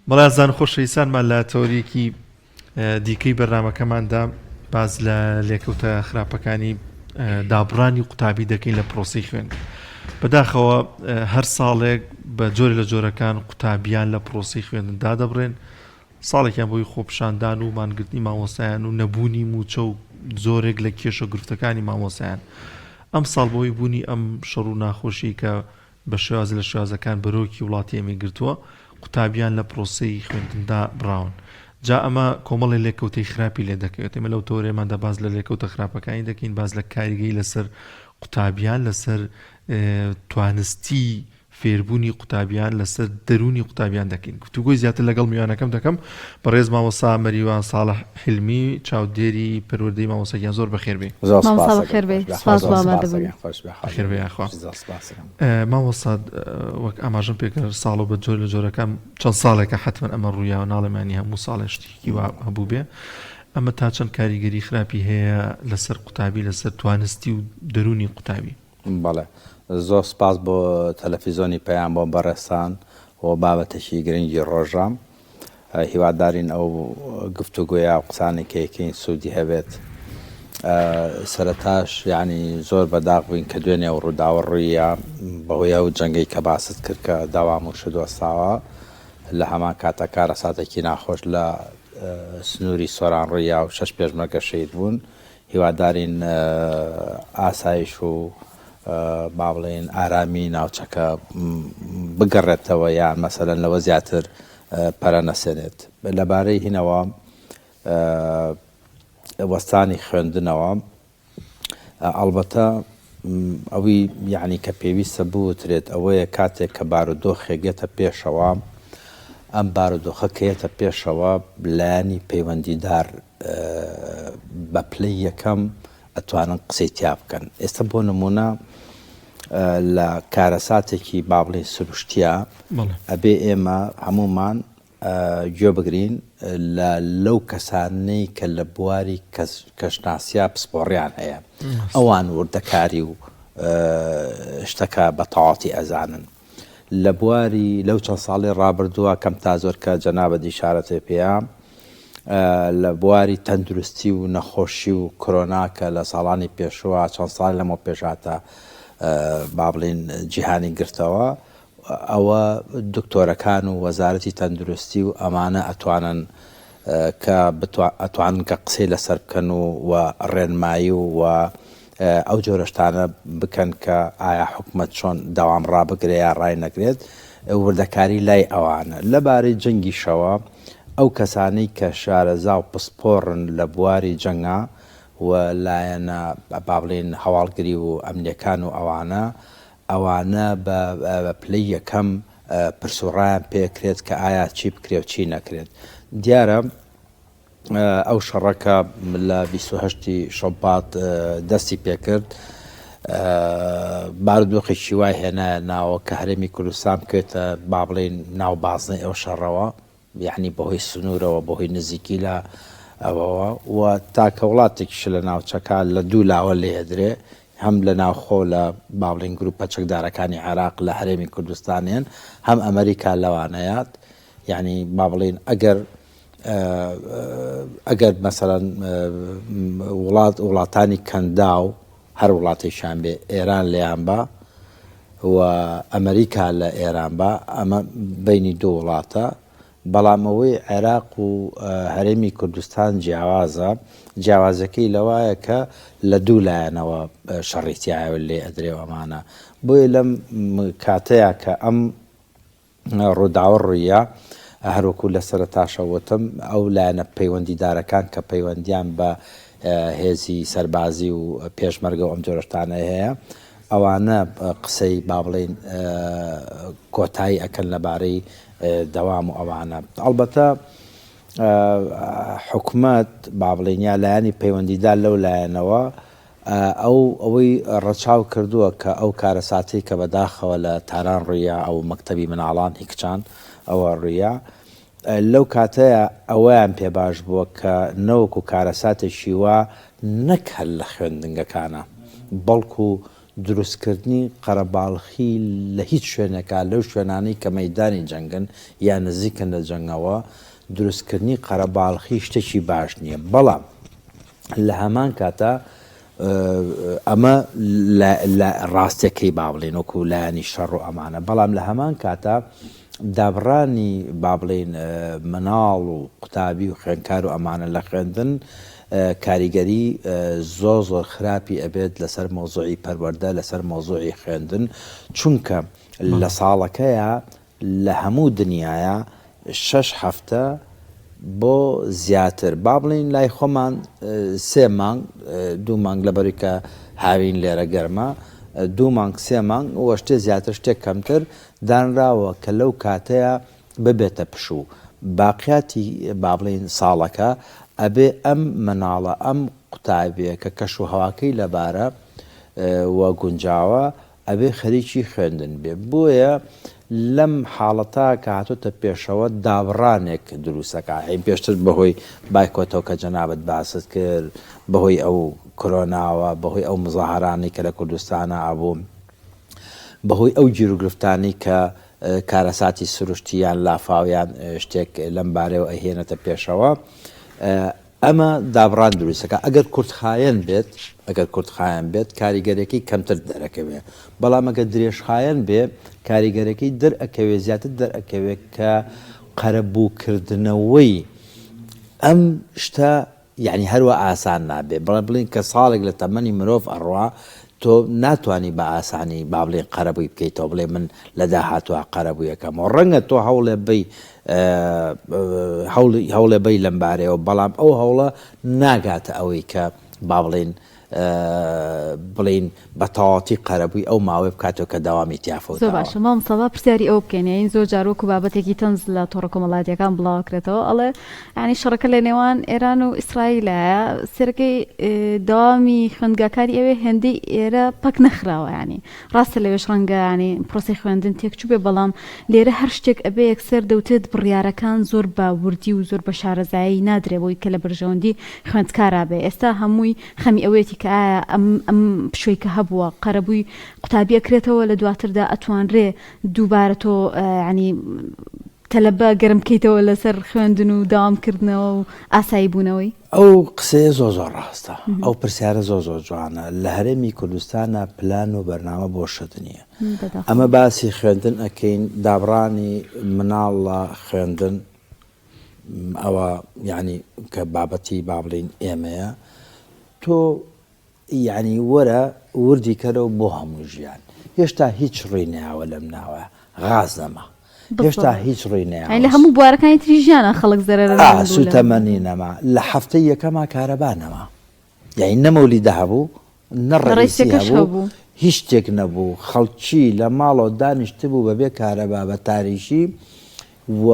بەڵێزان خۆشەویستانمان لە تۆریکی دیکەی بەرنامەکەماندا باز لە لێکەوتە خراپەکانی دابڕانی قوتابی دەکەین لە پرۆسی خوێن. بەداخەوە هەر ساڵێک بە جۆرە لە جۆرەکان قوتابیان لە پرۆسی خوێندندا دەبڕێن، ساڵێکیان بۆی خۆپشاندان و مانگرتنی مامۆسایان و نەبوونی موچە و زۆرێک لە کێشە گرفتەکانی مامۆسایان. ئەم ساڵ بۆی بوونی ئەم شەڕ و ناخۆشی کە بە شێواز لە شێوازەکان بەرۆکی وڵاتی ئێمە گرتووە، قوتابیان لە پرۆسەی خوێندندا بڕاون. جا ئەمە کۆمەڵی لێکەوتەی خراپی لێ دەکەوێت. ئێمە لەو تۆرێماندا باز لە لێکەوتە خراپەکانی دەکەین، باز لە کاریگەی لەسەر قوتابیان، لەسەر توانستی فێربوونی قوتابیان، لەسەر دەرونی قوتابیان دەکەین. گفتوگۆی زیاتر لەگەڵ میوانەکەم دەکەم. بەڕێز مامۆستا مەریوان ساڵح حلمی، چاودێری پەروەردەی مامۆستایان، زۆر بەخێر بێ. مامۆستا وەک ئاماژەم پێکرد ساڵ بە جۆر لە جۆرەکان چەند ساڵێکە حتمما ئەمە ڕوویاوە، ناڵێمانی هەموو ساڵێ شتێکی وا هەبوو بێ. ئەمە تا چەند کاریگەری خراپی هەیە لەسەر قوتابی، لەسەر توانستی و دەرونی قوتابی؟ بەڵێ، زۆر سپاس بۆ تەلەڤیزۆنی پەیام بۆ بەڕێستان و بابەتێکی گرنگی ڕۆژام. هیوادارین ئەو گفتوگۆیە و قسانی کەیەکەین سوودی هەبێت. سەرەتاش یعنی زۆر بەداغ بووین کە دوێنێ و ڕووداوە ڕوویە بەهۆی ئەو جەنگەی کە باست کرد کە داوام و شدوەستاوە لە هەمان کاتە کارەساتێکی ناخۆش لە سنووری سۆران ڕوویە و 6 پێشمەرگە شەید بوون. هیوادارین ئاسایش و با بڵێن ئارامی ناوچەکە بگەڕێتەوە، یان مەسەلەن لەوە زیاتر پەرە نەسێنێت. لەبارەی هینەوە وەستانی خوێندنەوە، ئەڵبەتە ئەوی یعنی کە پێویستە بوترێت ئەوەیە کاتێک کە بارودۆخێگێتە پێشەوە، ئەم بارودۆخە کەیەتە پێشەوە لایانی پەیوەندیدار بە پلەی یەکەم ئەتوانن قسەی تیا بکەن. ئێستا بۆ نمونە لە کارەساتێکی با بڵێن سروشتیە ئەبێ ئێمە هەمومان گوێ بگرین لەو کەسانەی کە لە بواری کەشناسیە پسپۆڕیان هەیە، ئەوان وردەکاری و شتەکە بە تەواوەتی ئەزانن. لە بواری لەو چەند ساڵی ڕابردووە کەم تا زۆر کە جەنابەت ئیشارەتێ پێیە، لە بواری تەندروستی و نەخۆشی و کۆرۆنا کە لە ساڵانی پێشوە چەند ساڵ لەمەوە پێشاتە با بڵێن جیهانی گرتەوە، ئەوە دکتۆرەکان و وەزارەتی تەندروستی و ئەمانە ئەتوانن کە قسەی لەسەر بکەن و ڕێنمایی و ئەو جۆرەشتانە بکەن کە ئایا حکومەت چۆن داوام ڕابگرێ یا ڕای نەگرێت، وردەکاری لای ئەوانە. لەبارەی جەنگیشەوە، ئەو کەسانەی کە شارەزا و پسپۆڕن لە بواری جەنگا و لایەنە با بڵێن هەواڵگری و ئەمنیەکان و ئەوانە بە پلەی یەکەم پرسوڕایان پێکرێت کە ئایا چی بکرێ و چی نەکرێت. دیارە ئەو شەڕەکە لە 28 شەبات دەستی پێکرد، بارودۆخێکی وای هێنایە ناوە کە هەرێمی کوردستان بکوێتە با بڵێن ناو بازنەی ئەو شەڕەوە، یعنی بەهۆی سنوورەوە، بەهۆی نزیکی لە ئەوەوە، و تاکە وڵاتێکیش لە ناوچەکە لە دوو لاوە لێدرێ، هەم لە ناوخۆ لە با بڵێن گروپە چەکدارەکانی عێراق لە هەرێمی کوردستانیان، هەم ئەمریکا لەوانەیەات. یعنی با بڵێن ئەگەر مەسەڵەن وڵاتانی کەندا و هەر وڵاتێکیان بێ ئێران لێیان بە و ئەمریکا لە ئێران بە، ئەمە بینی دوو وڵاتە. بەڵامەوەی عێراق و هەرێمی کوردستان جیاوازەکەی لەوایە کە لە دوو لایەنەوە شەڕیتیایە لێ ئەدرێوەمانە. بۆیە لەم کاتەیە کە ئەم ڕووداوە ڕوویە، هەروەکو لە سەرەتاشەوتم، ئەو لایەنە پەیوەندیدارەکان کە پەیوەندیان بە هێزی سەربازی و پێشمەرگە و ئەم جۆرەشتانە هەیە، ئەوانە قسەی با بڵێن کۆتایی ئەکەن لەبارەی دەوام و ئەوانە. ئەڵبەتە حکومەت با بڵێن یا لایەنی پەیوەندیدار لەو لایەنەوە ئەوەی ڕەچاو کردووە کە ئەو کارەساتی کە بەداخەوە لە تاران ڕوویە، ئەو مەکتەبی مناڵان هیکچان ئەوە ڕوویە، لەو کاتەیە ئەوەیان پێ باش بووە کە نەوەکو کارەساتێکی وا نەک هەر لە خوێندنگەکانە، بەڵکو دروستکردنی قەرەباڵخی لە هیچ شوێنێکا لەو شوێنانی کە مەیدانی جەنگن یان نزیکن لە جەنگەوە دروستکردنی قەرەباڵخی شتێکی باش نییە بەڵام لە هەمان کاتە ئەمە لە ڕاستەکەی با بڵێن وەکو لایانی شەڕ و ئەمانە بەڵام لە هەمان کاتە دابڕانی با بڵێن مناڵ و قوتابی و خوێندکار و ئەمانە لە خوێندن کاریگەری زۆر خراپی ئەبێت لەسەر مۆزوعی پەروەردە لەسەر مۆزوعی خوێندن چونکە لە ساڵەکەیە لە هەموو دنیاە 6 هەفتە بۆ زیاتر با بڵین لای خۆمان 3 مانگ 2 مانگ لەبەری کە هاوین لێرە گەرمە 2 مانگ 3 مانگ وە شتێ زیاتر شتێک کەمتر دانراوە کە لەو کاتەیە ببێتە پشوو باقیاتی با بڵین ساڵەکە ئەبێ ئەم مناڵە ئەم قوتابیە کە کەش و هەواکەی لەبارە وە گونجاوە ئەبێ خەریکی خوێندن بێ بۆیە لەم حاڵەتا کە هاتوتە پێشەوە دابڕانێک دروستەکە هەین پێشتر بەهۆی بایکۆتەوە کە جەنابەت باست کرد بەهۆی ئەو کۆرۆناوە بەهۆی ئەو مزاهرانی کە لە کوردستانە ئابوو بەهۆی ئەو گیرروگرفتانی کە کارەساتی سروشتیان لافاویان شتێک لەم بارەوە ئەهێنێتە پێشەوە ئەمە دابڕان دروستەکە ئەگەر کورتخایەن بێت کاریگەرێکی کەمتر دەرەکەوێت بەڵام ئەگەر درێژخایەن بێ کاریگەرەکەی دەرئەکەوێ زیاتر دەرئەکەوێت کە قەرەبووکردنەوەی ئەم شتە یعنی هەروە ئاسان نابێ بەڵام بڵین کە ساڵێک لە تەمەنی مرۆڤ ئەڕوا تۆ ناتوانانی بە ئاسانی با بڵێن قەرەبووی بکەیتەوە بڵێ من لە داهاتوە قەرەبوویەکەمەوە ڕەنگە تۆ هەوڵێ بەی لەم بارەیەوە بەڵام ئەو هەوڵە ناگاتە ئەوەی کە با بڵین بە تەواوەتی قەرەبووی ئەو ماوەی بکاتەوە کە داوامی تیافەوتەوە. زۆر باشە مام سەڵا پرسیاری ئەو بکەین زۆر جارۆک و بابەتێکی تەنز لە تۆڕە کۆمەڵایەتیەکان بڵاوکرێتەوە ئەڵێ ینی شەڕەکە لە نێوان ئێران و ئیسرائیلایە سەرەکەی داوامی خوێندگاکاری ئەوێ هێندەی ئێرە پەک نەخراوە ینی ڕاستە لەوێش ڕەنگە ینی پرۆسی خوێندن تێکچوو بێ بەڵام لێرە هەر شتێک ئەبێ یەکسەر دەوتێت بڕیارەکان زۆر باوردی و زۆر بە شارەزایی نادرێ بۆی کە لە بەرژەوەندی خوێندکارا بێ ئێستا هەمووی خەمی ئەوەیەتی کە ئایا ئەم پشوەی کە هەبووە قەرەبووی قوتابی ئەکرێتەوە لە دواتردا ئەتوانرێ دووبارە تۆ ینی تەلەبە گەرمکەیتەوە لەسەر خوێندن و داوامکردنەوە و ئاسایی بوونەوەی ئەو قسەیە زۆر ڕاستە ئەو پرسیارە زۆر جوانە لە هەرێمی کوردستانە پلان و بەرنامە بۆ شت نییە ئەمە باسی خوێندن ئەکەین دابڕانی مناڵە خوێندن ئەوە یعنی کە بابەتی با بڵین ئێمەیە تۆ یعنی وەرە وردی کەرەوە بۆ هەموو ژیان هێشتا هیچ ڕێی ناوە لەم ناوە غاز نەما هێشتا هیچ ڕێی ناوە لە هەموو بوارەکانی تری ژیانە خەڵک زەرەر سوتەمەنی نەما لە هەفتەی یەکەما کارەبا نەما یعنی نەمەولی دەهەبوو نەڕێسی هەبوو هیچ شتێک نەبوو خەڵکی لە ماڵەوە دانیشتبوو بەبێ کارەبا بە تاریشی و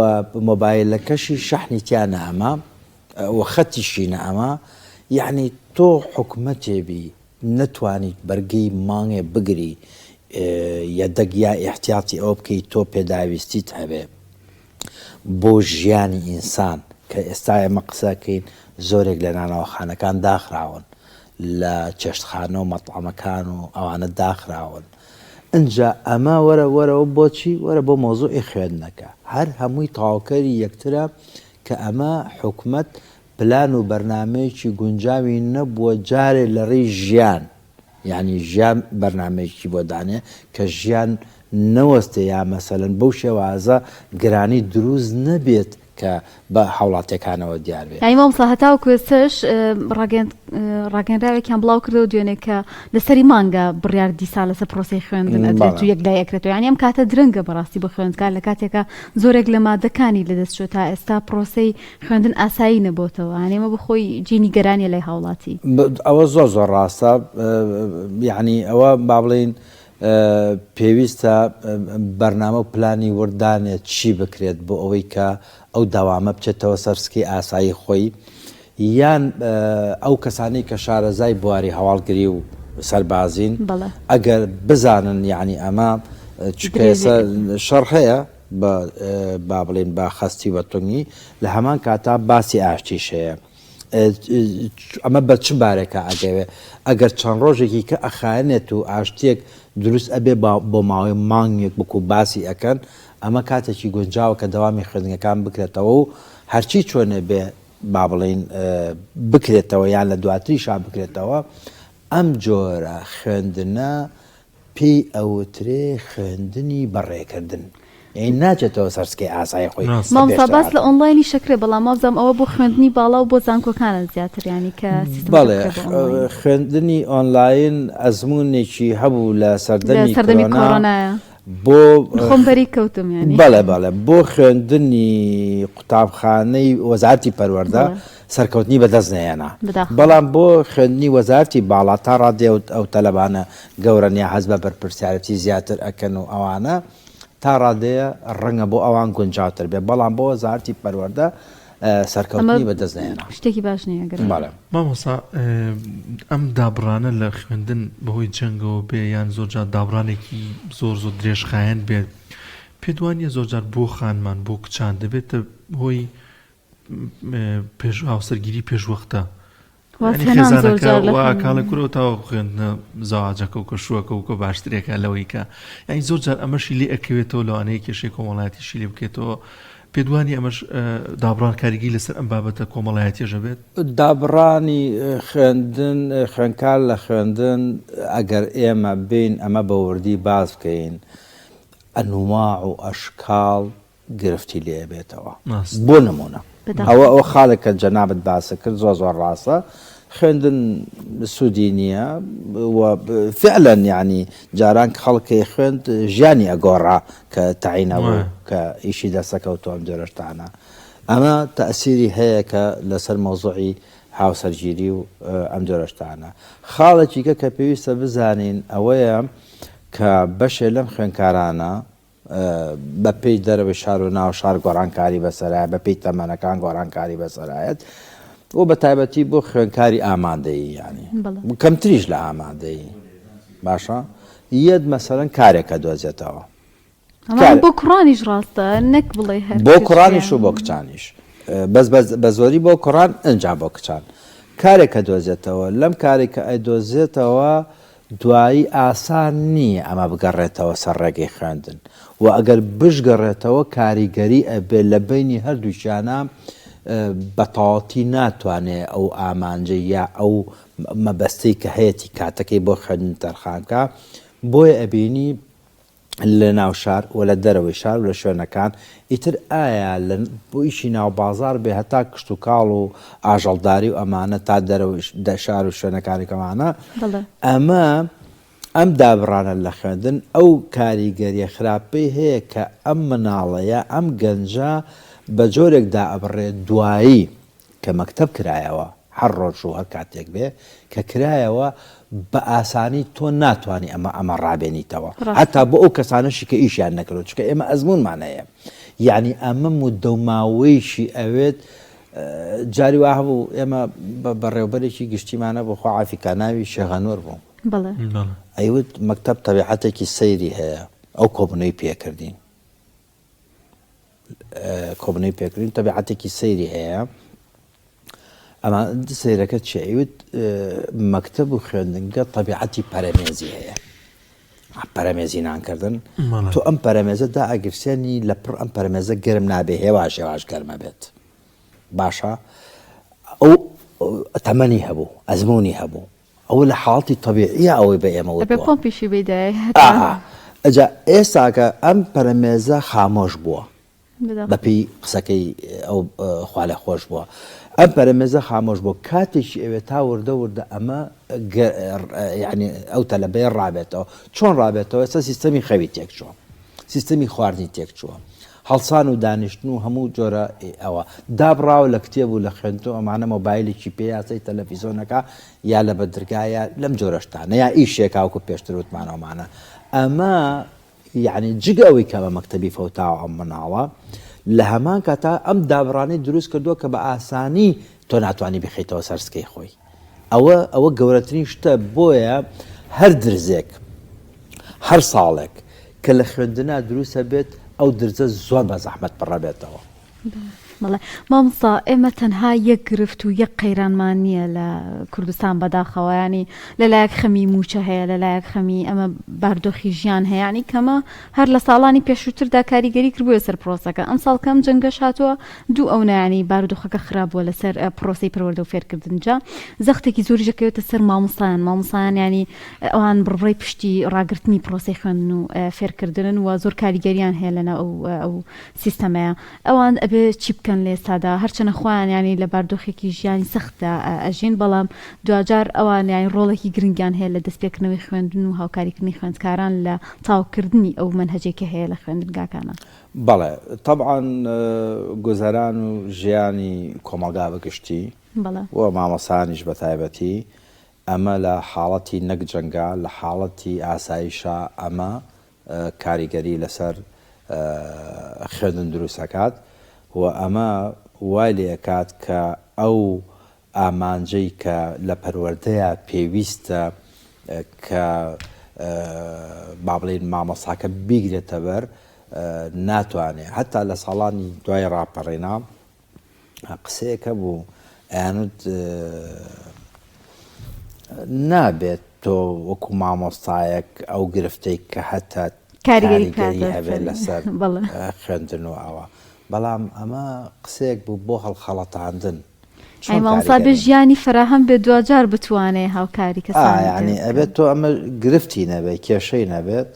مۆبایلەکەشی شەحنی تیانە ئەمە و خەتیشی ئەمە یعنی تۆ حکومەتێبی نەتوانیت بەرگەی مانگێ بگری یەدەگیا ئیحتیاتی ئەو بکەیت تۆ پێداویستیت هەبێ بۆ ژیانی ئینسان کە ئێستا ئێمە قسەکەین زۆرێک لە نانەوەخانەکان داخراون لە چێشتخانە و مەتعەمەکان و ئەوانە داخراون ئەنجا ئەمە وەرەوە بۆچی وەرە بۆ مۆزوعی خوێندنەکە هەر هەمووی تاواکەری یەکترە کە ئەمە حکومەت پلان و بەرنمەیەکی گونجاوی نەبووە جارێ لە ڕێی ژیان یعنی ژیان بەرنمەیەکی بۆ دانێ کە ژیان نەوەستێ یا مەسەلەن بەو شێوازە گرانی دروست نەبێت کە بە حوڵاتەکانەوە دیار بێت ینی مامۆستا هەتاو کوێستەش ڕاگەنراوێکیان بڵاو کردەوە دوێنێ کە لەسەری مانگە بڕیار دیسا لەسەر پرۆسی خوێندن ئەدرێت و یەکلای ئەکرێتەوە ینی ئەم کاتە درەنگە بەڕاستی بە خوێندکار لە کاتێکە زۆرێک لە مادەکانی لەدەستچۆ تا ئێستا پرۆسەی خوێندن ئاسایی نەبووتەوە ینی ئەمە بخۆی جینی گەرانی لای هاوڵاتی ئەوە زۆر ڕاستە یعنی ئەوە با بڵین پێویستە بەرنامە و پلانی وردانێت چی بکرێت بۆ ئەوەی کە ئەو داوامە بچێتەوە سەرسکی ئاسایی خۆی یان ئەو کەسانی کە شارەزای بواری هەواڵگری و سەربازین ئەگەر بزانن یعنی ئەمە چکەسە شەڕ هەیە با بڵێن با خەستی وەتۆنی لە هەمان کاتا باسی ئاشتیش هەیە ئەمە بە چ بارێکە ئەگەوێ ئەگەر چەند ڕۆژێکی کە ئەخانێت و ئاشتێک دروست ئەبێ بۆ ماوەی مانگێک بکو باسی ئەەکەن ئەمە کاتێکی گونجاوە کە دەوامی خوێندنگەکان بکرێتەوە و هەرچی چۆنێ بێ با بڵین بکرێتەوە یان لە دواتریشا بکرێتەوە ئەم جۆرە خوێندنە پێی ئەوترێ خوێندنی بەڕێکردن. یعنی ناچێتەوە سەرسکەی ئاسایی خۆی مامۆستا باس لە ئۆنلاینی شەکرێ بەڵام مازام ئەوە بۆ خوێندنی باڵا و بۆ زانکۆکانە زیاتر ینی کە بەڵێ خوێندنی ئۆنلاین ئەزمونێکی هەبوو لە سەردەمی کۆرۆنایە بۆ خۆمبەری کەوتم ینی بەڵێ بەڵێ بۆ خوێندنی قوتابخانەی وەزارەتی پەروەردە سەرکەوتنی بەدەست نێنە بەڵام بۆ خوێندنی وەزارەتی باڵا تا ڕادێ ئەو تەلەبانە گەورەنیا حەز بە بەرپرسیارەتی زیاتر ئەکەن و ئەوانە تا ڕادەیە ڕەنگە بۆ ئەوان گونجاوتر بێ بەڵام بۆ وەزارەتی پەروەردە سەرکەوتنی بەدەست نێنە شتێکی باش نییە مامۆستا ئەم دابڕانە لە خوێندن بەهۆی جەنگەوە بێ یان زۆرجار دابڕانێکی زۆر درێژخایەن بێت پێدوانیە زۆرجار بۆ خانمان بۆ کچان دەبێتە هۆی پێش هاوسەرگیری پێشوەختە کاڵە کورۆ تاوە خوێندنە زاواجەکە و کەشووەکە و کە باشترێکە لەوەی کە یانی زۆرجار ئەمەشی لێ ئەکەوێتەوە لەوانەیە کێشەی کۆمەڵایەتیشی لێ بکێتەوە پێدوانی ئەمەش دابڕان کاریگی لەسەر ئەم بابەتە کۆمەڵایەتیێژە بێت دابڕانی خوێندن خوێندکار لە خوێندن ئەگەر ئێمە بین ئەمە بە وردی باز بکەین ئەنواع و ئەشکاڵ گرفتی لێ بێتەوە بۆ نمونە ئەوە خاڵێکە جەنابەت باسە کرد زۆر ڕاستە خوێندن سوودی نییە فعلا ینی جاران خەڵکی خوێند ژیانی ئەگۆڕا کە تەعینەوە کە ئیشی دەسەکەوتۆ ئەم جۆرەشتانە ئەمە تەئسیری هەیە کە لەسەر مەوزوعی هاوسەرگیری و ئەم جۆرەشتانە خاڵێکیکە کە پێویستە بزانین ئەوەیە کە بەشێ لەم خوێندکارانە بە پێی دەرەوەی شار و ناو شار گۆڕانکاری بەسەرایە بە پێی تەمەنەکان گۆڕانکاری بەسەرایەت و بە تایبەتی بۆ خوێندکاری ئامادەیی ینی کەمتریش لە ئامادەیی باشە یەت مەسەرەن کارێکە دۆزێتەوە بۆ کوڕانیش ڕاستە نەک بڵێ بۆ کوڕانیش و بۆ کچانیش بە زۆری بۆ کوڕان ئەنج بۆ کچان کارێکە دۆزێتەوە لەم کارێکە ئەیدۆزێتەوە دوایی ئاسان نییە ئەمە بگەڕێتەوە سەر ڕێگەی خوێندن و ئەگەر بشگەڕێتەوە کاریگەری ئەبێ لە بینی هەردووچیانە بەتەواوەتی ناتوانێت ئەو ئامانجە یا ئەو مەبەستەی کە هەیەی کاتەکەی بۆ خوێندن تەرخانکە بۆیە ئەبینی لە ناو شار و لە دەرەوەی شار و لە شوێنەکان ئیتر ئایا بۆ ئیشی ناو بازار بێ هەتا کشت و کاڵ و ئاژەڵداری و ئەمانە تا دەرەوەی شار و شوێنەکانێکەمانە ئەمە ئەم دابڕانە لە خوێندن ئەو کاریگەریە خراپەی هەیە کە ئەم مناڵەیە ئەم گەنجە بە جۆرێکدا ئەبڕێ دوایی کە مەکتەب کرایەوە هەر ڕۆژ و هەر کاتێک بێ کە کرایەوە بە ئاسانی تۆ ناتوانانی ئەمە ڕابێنیتەوە هەتا بۆ ئەو کەسانەشی کە ئیشیان نەکرێت چکە ئێمە ئەزمونمانەیە یعنی ئەمە مودەماوەیشی ئەوێت جاری وا هەبوو ئێمە بەڕێوبەرێکی گشتیمانە بۆ خۆ عافیکا ناوی شێغەنوەر بوو ئەیوت مەکتەب تەبیعەتێکی سەیری هەیە ئەو کۆبنەی پێکردین تەبیعەتێکی سەیری هەیە ئەمە سەیرەکە چێوت مەکتەب و خوێندنگە تەبیعەتی پەرەمێزی هەیە پەرەمێزی نانکردن تۆ ئەم پەرەمێزەدا ئەگرسێنی لە پڕ ئەم پەرەمێزە گەرم نابێ هێواش گەرمە بێت باشە ئەو تەمەنی هەبوو ئەزمموی هەبوو ئەو لە حاڵی طبیعیە ئەوەی بە ئێمە پۆمپیشی بێدای ئەجا ئێستاکە ئەم پەرەمێزە خامۆش بووە بەپی قسەکەی ئەو خوالە خۆش بووە ئەم پەرەمێزە خامۆش بۆ کاتێکی ئەوێ تا وردە ئەمە ینی ئەو تەلەبەیە ڕابێتەوە چۆن ڕابێتەوە ئێستا سیستەمی خەوی تێک چووە سیستەمی خواردنی تێک چووە هەڵسان و دانیشتن و هەموو جۆرە ئەوە دابڕاوە لە کتێب و لە خوێندن ئەمانە مۆبایلێکی پێ یاسەی تەلەڤیزۆنەکە یا لە بەدرگایە لەم جۆرەشتانە یا ئیشێکا وکو پێشتر وتمانەوەمانە ئەمە یعنی جگە ئەوەی کە بە مەکتەبی فەوتاوە ئەم مناڵە لە هەمان کاتا ئەم دابڕانەی دروست کردووە کە بە ئاسانی تۆ ناتوانانی بخیتەوە سەرسکەی خۆی ئەوە گەورەترین شتە بۆیە هەر درزێک هەر ساڵێک کە لە خوێندنا دروستە بێت ئەو درجە زۆر بە زەحمەت پڕە بێتەوە بەڵێ مامۆستا ئێمە تەنها یەک گرفت و یەک قەیرانمان نییە لە کوردستان بەداخەوە ینی لەلایەک خەمی موچە هەیە لەلایەک خەمی ئەمە باردۆخی ژیان هەیە ینی کەمە هەر لە ساڵانی پێشووتردا کاریگەری کردبووە سەر پرۆسەکە ئەم ساڵ کەم جەنگەش هاتووە دوو ئەو نانی باردۆخەکە خراپبووە لەسەر پرۆسی پەروەردە و فێرکردنجا زەختێکی زۆری ژەکەوێتە سەر مامۆستایان ینی ئەوان بڕڕی پشتی ڕاگررتنی پرۆسی خوێندن و فێرکردن و زۆر کاریگەریان هەیە لەنە ئەو سیستەمەیە ئەوان ئەبێ چی بکەن لە ئێستادا هەرچەنە خۆیان ینی لە باردۆخێکی ژیانی سەختە ئەژین بەڵام دوجار ئەوان یانی ڕۆڵێکی گرنگیان هەیە لە دەستپێکردنەوەی خوێندن و هاوکاریکردنی خوێندکاران لە تاوکردنی ئەو منهەجێکی هەیە لە خوێندنگاکانە. بەڵێ طبعاً گوزەران و ژیانی کۆمەلگا بەگشتی و مامۆسایانیش بە تایبەتی ئەمە لە حاڵەتی نەک جەنگا لە حاڵەتی ئاسایشە ئەمە کاریگەری لەسەر خوێندن دروستەکات و ئەمە وای لێکات کە ئەو ئامانجەی کە لە پەروەردەیە پێویستە کە با بڵێن مامۆستاکە بیگرێتە بەر ناتوانێت هەتا لە ساڵانی دوای ڕاپەڕێنا قسەیەکە بوو ئەیانوت نابێت تۆ وەکو مامۆستایەک ئەو گرفتەی کە هەتا کاریگەری هەبێت لەسەر خوێندن و ئەوە بەڵام ئەمە قسەیەک بوو بۆ هەڵخەڵەتاندن مامۆستا بە ژیانی فراهەم بێت دوجار بتوانێت هاوکاری کەسانی ینی ئەبێت تۆ ئەمە گرفتی نەبێت کێشەی نەبێت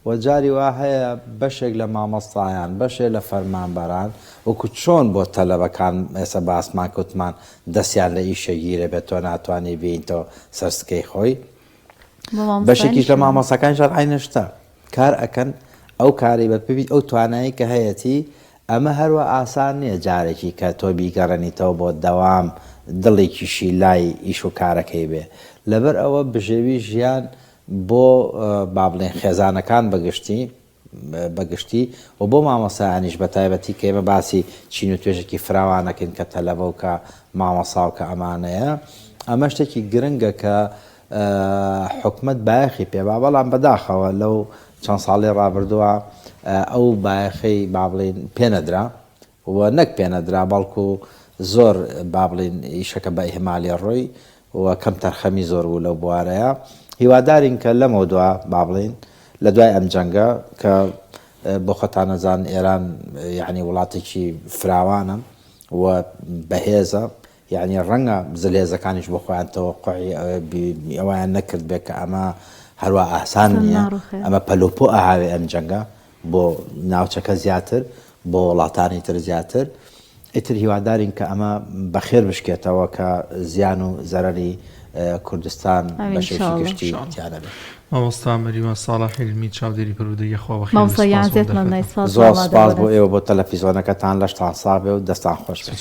و جاری وا هەیە بەشێک لە مامۆستایان بەشێک لە فەرمانبەران وەکو چۆن بۆ تەلەبەکان ئێستا باسمان کەوتمان دەستیان لە ئیشەگیرە بێت تۆ ناتوانێ بێنیتەوە سەرسکەی خۆی بەشێکیش لە مامۆستاکانیشان عینەشتە کار ئەکەن ئەو کاری بەپێوی ئەو توانایی کە هەیەی ئەمە هەروە ئاسان نییە جارێکی کە تۆ بیگەڕێنیتەوە بۆ دەوام دڵێکیشی لای ئیش و کارەکەی بێ لەبەر ئەوە بژێوی ژیان بۆ با بڵێن خێزانەکان بەگشتی و بۆ مامۆسایانیش بە تایبەتی کە ئێمە باسی چین و توێژێکی فراوانەکەن کە تەلەبە و کە مامۆسا و کە ئەمانەیە ئەمە شتێکی گرنگە کە حکومت بایەخی پێبا بەڵام بەداخەوە لەو چەند ساڵی ڕابردووە ئەو بایەخەی با بڵێن پێنەدرا و نەک پێنەدرا بەڵکو زۆر با بڵێن ئیشەکە بە ئیهمالی ڕۆی و کەم تەرخەمی زۆر بوو لەو بوارەیە هیوادارین کە لەمەوە دووە با بڵێن لە دوای ئەم جەنگە کە بۆ خەتانەزان ئێران یعنی وڵاتێکی فراوانە و بەهێزە یعنی ڕەنگە زلێزەکانیش بۆ خۆیان تەوەقعی ئەویان نەکرد بێت کە ئەمە هەروە ئاسان نییە ئەمە پەلۆپۆ ئاهاوێ ئەم جەنگە بۆ ناوچەکە زیاتر بۆ وڵاتانی تر زیاتر ئیتر هیوادارین کە ئەمە بەخێر بشکێتەوە کە زیان و زەرەری کوردستان بەشێکی گشتی تیانە بێت. مامۆستا مەریوان ساڵح حیلمی چاودێری پەروەردەی خوا بەخێر مامۆستا یانزێتمان زۆر سپاس بۆ ئێوە بۆ تەلەڤیزۆنەکەتان لەشتان ساڵ بێ و دەستان خۆش بێت.